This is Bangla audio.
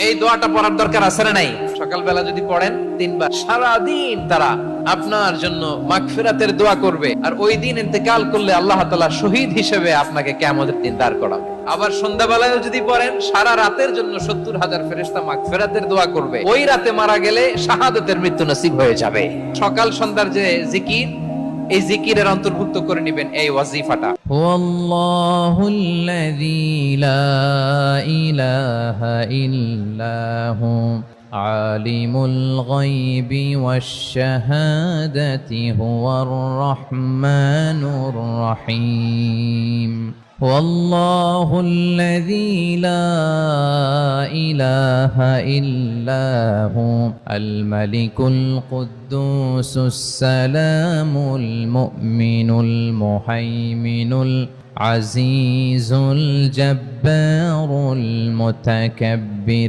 এই দোয়াটা পড়ার দরকার আছে না নাই? সকালবেলা যদি পড়েন 3 বার, সারাদিন তারা আপনার জন্য মাগফিরাতের দোয়া করবে। আর ওই দিন ইন্তেকাল করলে আল্লাহ তাআলা শহীদ হিসেবে আপনাকে কিয়ামতের দিন দাঁড় করাবে। আবার সন্ধ্যাবেলায় যদি পড়েন, সারা রাতের জন্য 70,000 ফেরেশতা মাগফিরাতের দোয়া করবে। ওই রাতে মারা গেলে শাহাদাতের মৃত্যু নসিব হয়ে যাবে। সকাল সন্ধ্যার যে জিকির, এই জিকিরের অন্তর্ভুক্ত করে নেবেন এই ওয়াজিফাটা। ওয়াল্লাহুল্লাযী লা ইলাহা ইল্লাহু আলিমুল গায়বি ওয়াশ শাহাদাতি হুয়ার রাহমানুর রহিম। والله الذي لا إله إلا هو الملك القدوس السلام المؤمن المهيمن العزيز الجبار المتكبر